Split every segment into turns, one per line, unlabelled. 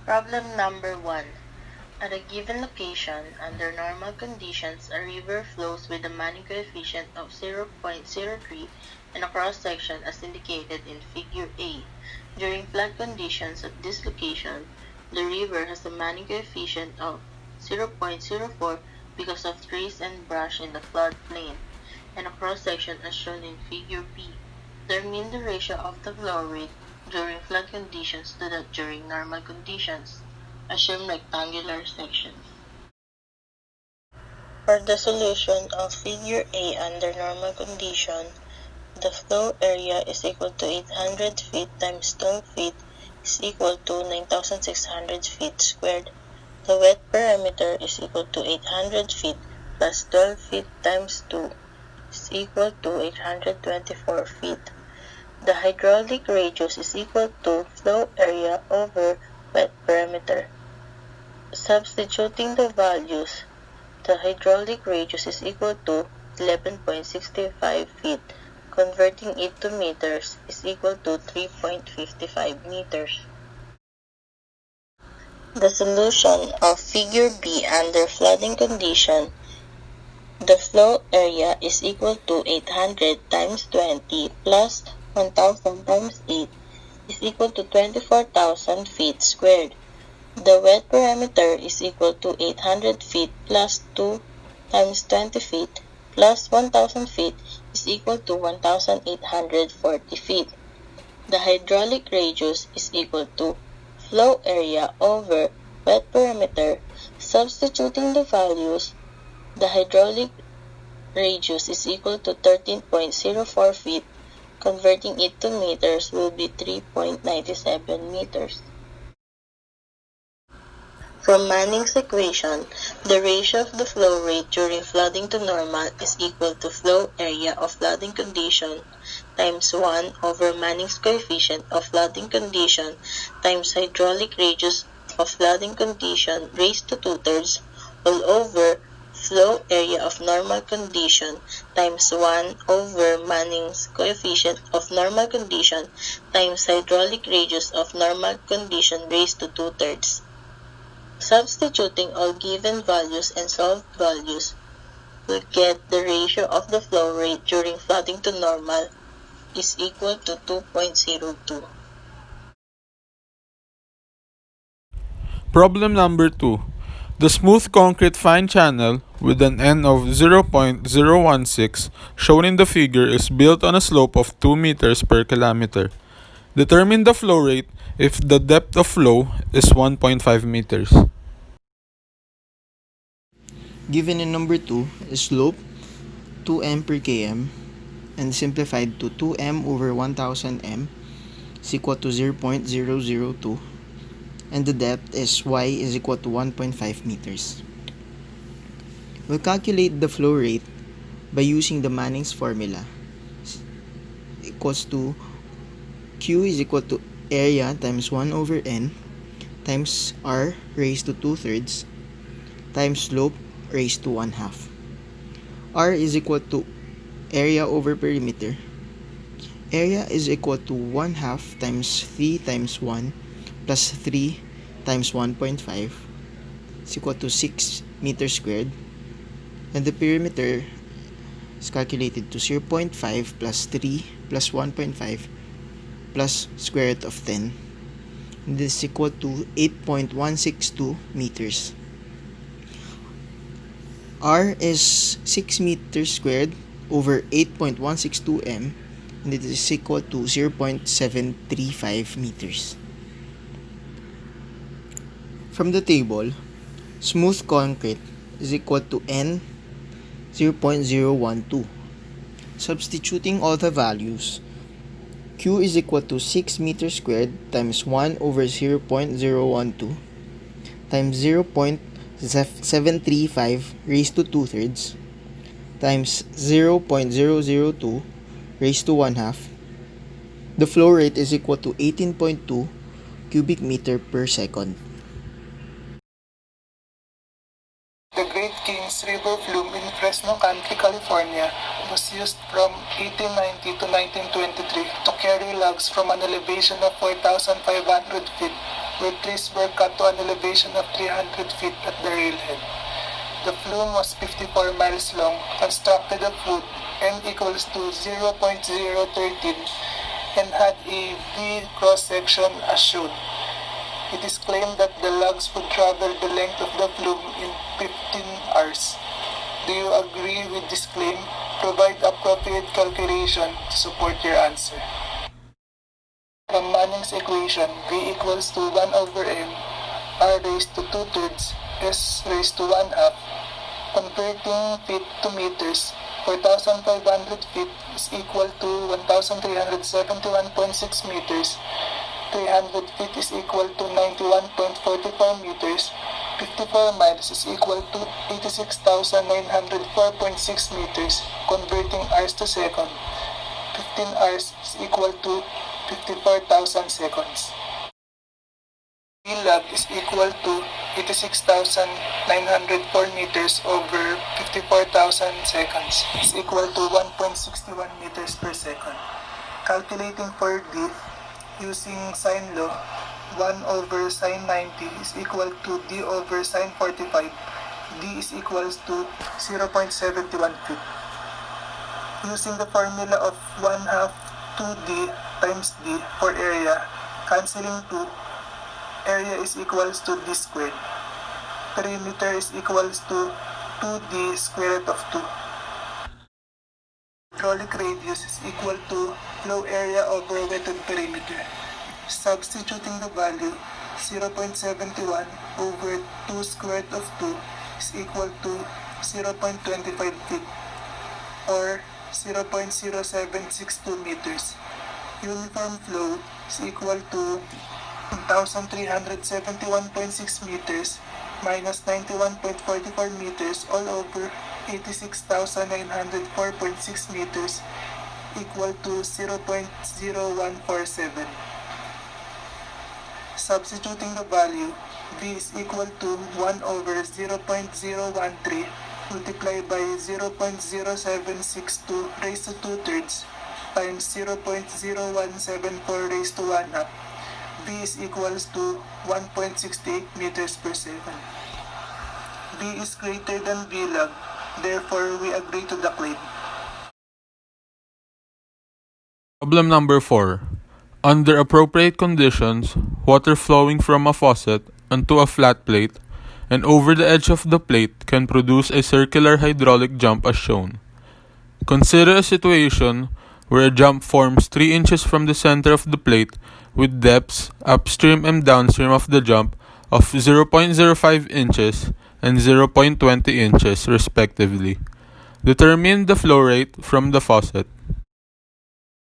Problem number 1. At a given location, under normal conditions, a river flows with a Manning coefficient of 0.03 and a cross-section as indicated in Figure A. During flood conditions at this location, the river has a Manning coefficient of 0.04 because of trees and brush in the floodplain, and a cross-section as shown in Figure B. Determine the ratio of the flow rate during flood conditions to that during normal conditions. Assume rectangular sections. For the solution of Figure A under normal condition, the flow area is equal to 800 feet times 12 feet is equal to 9,600 feet squared. The wet perimeter is equal to 800 feet plus 12 feet times 2 is equal to 824 feet. The hydraulic radius is equal to flow area over wet perimeter. Substituting the values, the hydraulic radius is equal to 11.65 feet. Converting it to meters is equal to 3.55 meters. The solution of Figure B under flooding condition, the flow area is equal to 800 times 20 plus 1,000 times 8 is equal to 24,000 feet squared. The wet perimeter is equal to 800 feet plus 2 times 20 feet plus 1,000 feet is equal to 1,840 feet. The hydraulic radius is equal to flow area over wet perimeter. Substituting the values, the hydraulic radius is equal to 13.04 feet. Converting it to meters will be 3.97 meters. From Manning's equation, the ratio of the flow rate during flooding to normal is equal to flow area of flooding condition times 1 over Manning's coefficient of flooding condition times hydraulic radius of flooding condition raised to 2/3 all over flow area of normal condition times 1 over Manning's coefficient of normal condition times hydraulic radius of normal condition raised to 2/3. Substituting all given values and solved values, we get the ratio of the flow rate during flooding to normal is equal to 2.02.
Problem number 2. The smooth concrete fine channel with an N of 0.016 shown in the figure is built on a slope of 2 meters per kilometer. Determine the flow rate if the depth of flow is 1.5 meters.
Given in number 2 is slope 2m per km and simplified to 2m over 1000 m is equal to 0.002 and the depth is y is equal to 1.5 meters. We'll calculate the flow rate by using the Manning's formula. Equals to Q is equal to area times 1 over n times r raised to 2/3 times slope raised to 1/2. R is equal to area over perimeter. Area is equal to 1/2 times 3 times 1 plus 3 times 1.5 is equal to 6 meters squared. And the perimeter is calculated to 0.5 plus 3 plus 1.5 plus square root of 10. And this is equal to 8.162 meters. R is 6 meters squared over 8.162 m and it is equal to 0.735 meters. From the table, smooth concrete is equal to N 0.012. Substituting all the values, Q is equal to 6 meters squared times 1 over 0.012 times 0.735 raised to 2/3 times 0.002 raised to 1/2. The flow rate is equal to 18.2 cubic meter per second.
The Great Kings River flume in Fresno County, California was used from 1890 to 1923 to carry logs from an elevation of 4,500 feet, where trees were cut to an elevation of 300 feet at the railhead. The flume was 54 miles long, constructed of wood, n equals to 0.013, and had a V cross-section as shown. It is claimed that the logs would travel the length of the flume in 15 hours. Do you agree with this claim? Provide appropriate calculation to support your answer. From Manning's equation, V equals to 1 over m, r raised to 2/3, s raised to 1/2. Converting feet to meters, 4,500 feet is equal to 1,371.6 meters. 300 feet is equal to 91.44 meters. 54 miles is equal to 86,904.6 meters. Converting hours to second, 15 hours is equal to 54,000 seconds. V-log is equal to 86,904 meters over 54,000 seconds is equal to 1.61 meters per second. Calculating for D using sine law, 1 over sine 90 is equal to D over sine 45. D is equals to 0.71 feet. Using the formula of 1/2 2D times D for area, cancelling 2, area is equals to D squared. Perimeter is equals to 2D square root of 2. Hydraulic radius is equal to flow area over wetted perimeter. Substituting the value, 0.71 over 2 square root of 2 is equal to 0.25 feet or 0.0762 meters. Uniform flow is equal to 1,371.6 meters minus 91.44 meters all over 86,904.6 meters equal to 0.0147. Substituting the value, V is equal to 1 over 0.013 multiplied by 0.0762 raised to 2/3 times 0.0174 raised to 1/2. V is equals to 1.68 meters per second. V is greater than V-log, therefore we agree to the claim.
Problem number 4. Under appropriate conditions, water flowing from a faucet onto a flat plate and over the edge of the plate can produce a circular hydraulic jump as shown. Consider a situation where a jump forms 3 inches from the center of the plate with depths upstream and downstream of the jump of 0.05 inches and 0.20 inches respectively. Determine the flow rate from the faucet.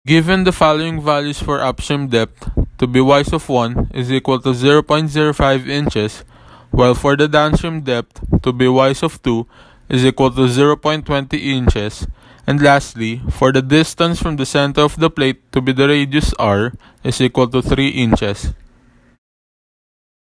Given the following values for upstream depth to be y of 1 is equal to 0.05 inches, while for the downstream depth to be y of 2 is equal to 0.20 inches, and lastly, for the distance from the center of the plate to be the radius r is equal to 3 inches.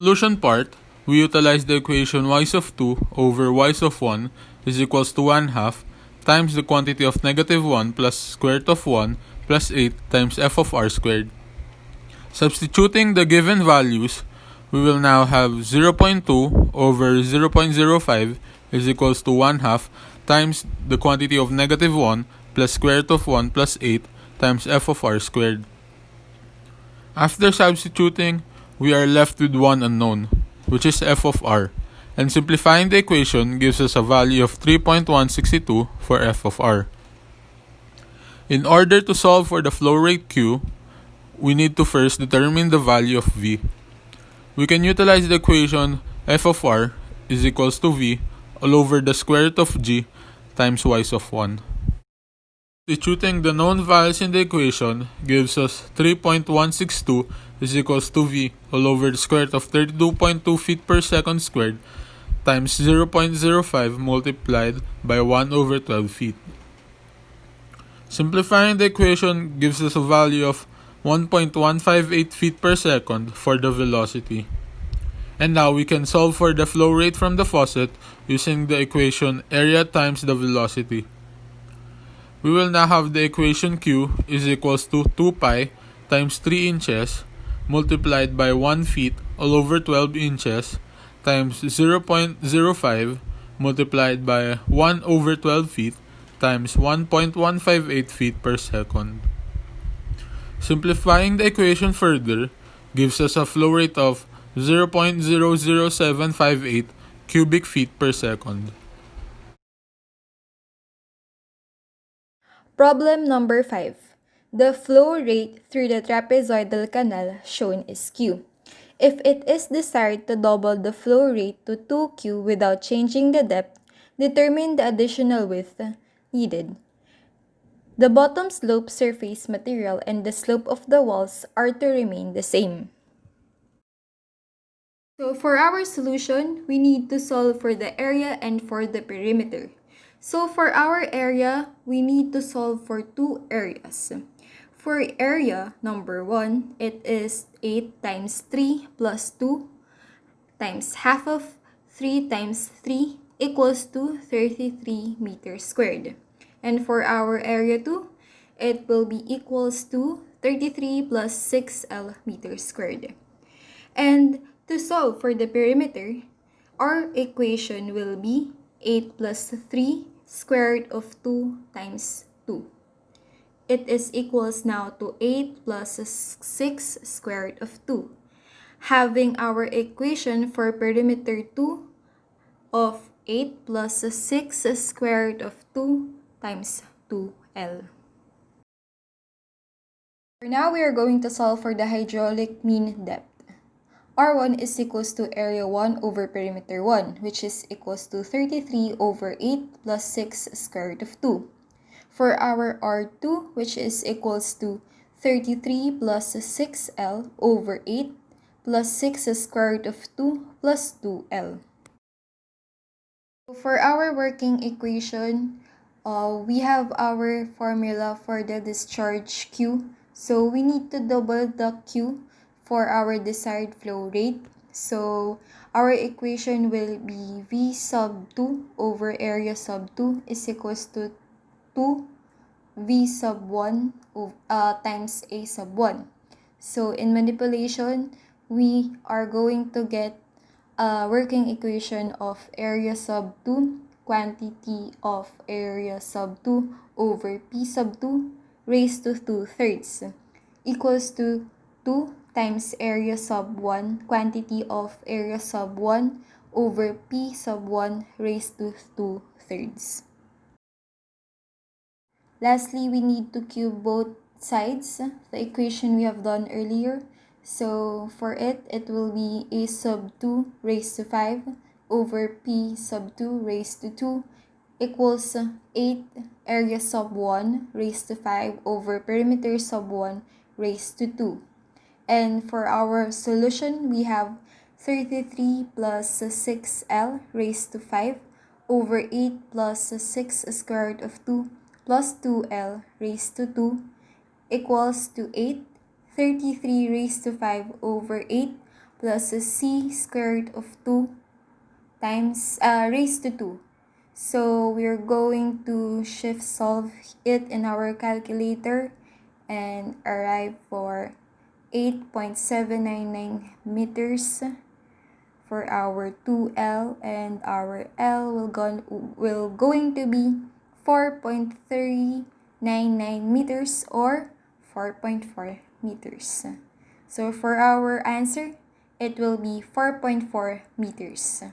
Solution part, we utilize the equation y of 2 over y of 1 is equals to 1/2 times the quantity of -1 plus square root of 1 plus 8 times f of r squared. Substituting the given values, we will now have 0.2 over 0.05 is equals to 1/2 times the quantity of -1 plus square root of 1 plus 8 times f of r squared. After substituting, we are left with one unknown, which is f of r, and simplifying the equation gives us a value of 3.162 for f of r. In order to solve for the flow rate Q, we need to first determine the value of V. We can utilize the equation f of r is equals to V all over the square root of g times y of 1. Substituting the known values in the equation gives us 3.162 is equals to V all over the square root of 32.2 feet per second squared times 0.05 multiplied by 1 over 12 feet. Simplifying the equation gives us a value of 1.158 feet per second for the velocity. And now we can solve for the flow rate from the faucet using the equation area times the velocity. We will now have the equation Q is equals to 2 pi times 3 inches multiplied by 1 feet all over 12 inches times 0.05 multiplied by 1 over 12 feet times 1.158 feet per second. Simplifying the equation further gives us a flow rate of 0.00758 cubic feet per second.
Problem number 5. The flow rate through the trapezoidal canal shown is Q. If it is desired to double the flow rate to 2Q without changing the depth, determine the additional width needed. The bottom slope surface material and the slope of the walls are to remain the same. So for our solution, we need to solve for the area and for the perimeter. So for our area, we need to solve for two areas. For area number 1, it is 8 times 3 plus 2 times half of 3 times 3 equals to 33 meters squared. And for our area 2, it will be equals to 33 plus 6L meters squared. And to solve for the perimeter, our equation will be 8 plus 3 square root of 2 times 2. It is equals now to 8 plus 6 square root of 2. Having our equation for perimeter 2 of 8 plus 6 square root of 2 times 2L. Now we are going to solve for the hydraulic mean depth. R1 is equals to area 1 over perimeter 1, which is equals to 33 over 8 plus 6 square root of 2. For our R2, which is equals to 33 plus 6L over 8 plus 6 square root of 2 plus 2L. For our working equation, we have our formula for the discharge Q. So we need to double the Q for our desired flow rate. So our equation will be V sub 2 over area sub 2 is equals to 2 V sub 1 times A sub 1. So in manipulation, we are going to get a working equation of area sub 2 quantity of area sub 2 over P sub 2 raised to 2/3 equals to 2 times area sub 1 quantity of area sub 1 over P sub 1 raised to 2/3. Lastly, we need to cube both sides, the equation we have done earlier. So for it will be A sub 2 raised to 5 over P sub 2 raised to 2 equals 8 area sub 1 raised to 5 over perimeter sub 1 raised to 2. And for our solution, we have 33 plus 6L raised to 5 over 8 plus 6 square root of 2 plus 2L raised to 2 equals to 8. 33 raised to 5 over 8 plus C square root of 2 times raised to 2. So we're going to shift solve it in our calculator and arrive for 8.799 meters for our 2L, and our L will going to be 4.399 meters or 4.4 meters. So for our answer, it will be 4.4 meters.